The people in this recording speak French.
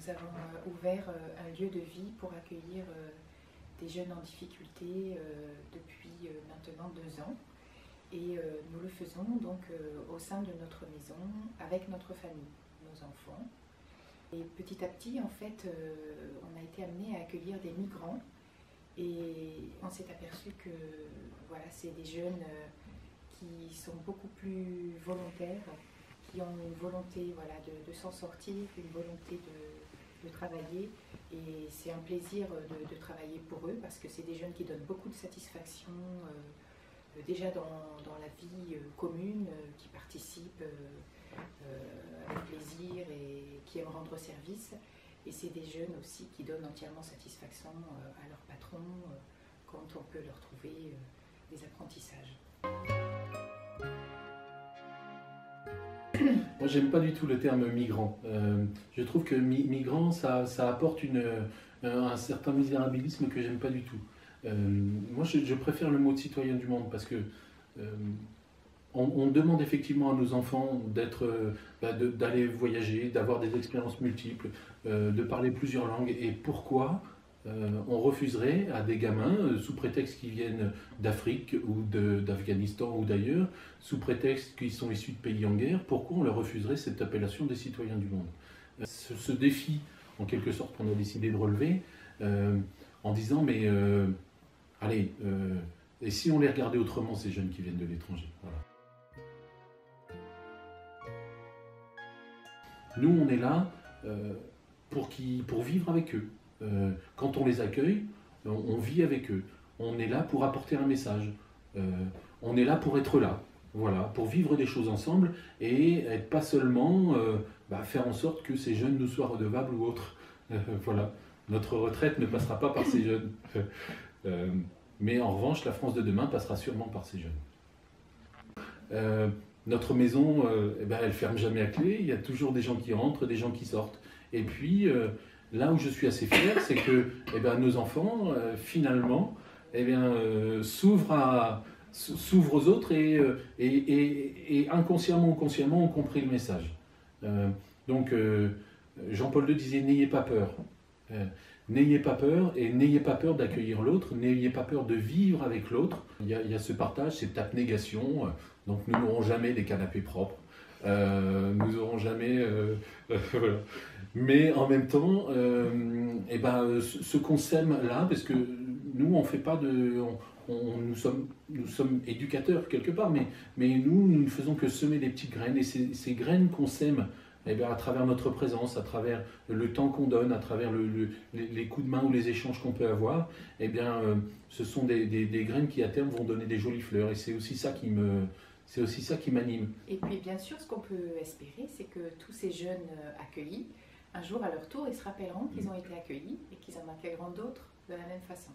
nous avons ouvert un lieu de vie pour accueillir des jeunes en difficulté depuis maintenant 2 ans. Et nous le faisons donc au sein de notre maison, avec notre famille, nos enfants. Et petit à petit, en fait, on a été amené à accueillir des migrants. Et on s'est aperçu que voilà, c'est des jeunes qui sont beaucoup plus volontaires, qui ont une volonté voilà, de s'en sortir, une volonté de travailler. Et c'est un plaisir de travailler pour eux parce que c'est des jeunes qui donnent beaucoup de satisfaction déjà dans la vie commune, qui participent avec plaisir et qui aiment rendre service. Et c'est des jeunes aussi qui donnent entièrement satisfaction à leur patron quand on peut leur trouver des apprentissages. Moi, j'aime pas du tout le terme migrant. Je trouve que migrant, ça apporte un certain misérabilisme que j'aime pas du tout. Moi, je préfère le mot de citoyen du monde parce que on demande effectivement à nos enfants d'aller voyager, d'avoir des expériences multiples, de parler plusieurs langues. Et pourquoi on refuserait à des gamins, sous prétexte qu'ils viennent d'Afrique ou d'Afghanistan ou d'ailleurs, sous prétexte qu'ils sont issus de pays en guerre, pourquoi on leur refuserait cette appellation des citoyens du monde? Ce défi, en quelque sorte, qu'on a décidé de relever, en disant, mais allez, et si on les regardait autrement, ces jeunes qui viennent de l'étranger, voilà. Nous, on est là pour vivre avec eux. Quand on les accueille, on vit avec eux. On est là pour apporter un message. On est là pour être là. Voilà, pour vivre des choses ensemble et être pas seulement faire en sorte que ces jeunes nous soient redevables ou autres. Voilà, notre retraite ne passera pas par ces jeunes. Mais en revanche, la France de demain passera sûrement par ces jeunes. Notre maison, elle ferme jamais à clé, il y a toujours des gens qui rentrent, des gens qui sortent. Et puis, là où je suis assez fier, c'est que nos enfants, finalement, s'ouvrent aux autres et inconsciemment ou consciemment ont compris le message. Donc, Jean-Paul II disait « N'ayez pas peur ». N'ayez pas peur et n'ayez pas peur d'accueillir l'autre, n'ayez pas peur de vivre avec l'autre. Il y a ce partage, cette abnégation. Donc nous n'aurons jamais des canapés propres, nous n'aurons jamais... voilà. Mais en même temps, ce qu'on sème là, parce que nous on fait pas de... nous sommes éducateurs quelque part, mais nous ne faisons que semer des petites graines. Et ces graines qu'on sème, à travers notre présence, à travers le temps qu'on donne, à travers les coups de main ou les échanges qu'on peut avoir, ce sont des graines qui à terme vont donner des jolies fleurs. Et c'est aussi ça qui m'anime. Et puis bien sûr, ce qu'on peut espérer, c'est que tous ces jeunes accueillis, un jour à leur tour, ils se rappelleront qu'ils ont été accueillis et qu'ils en accueilleront d'autres de la même façon.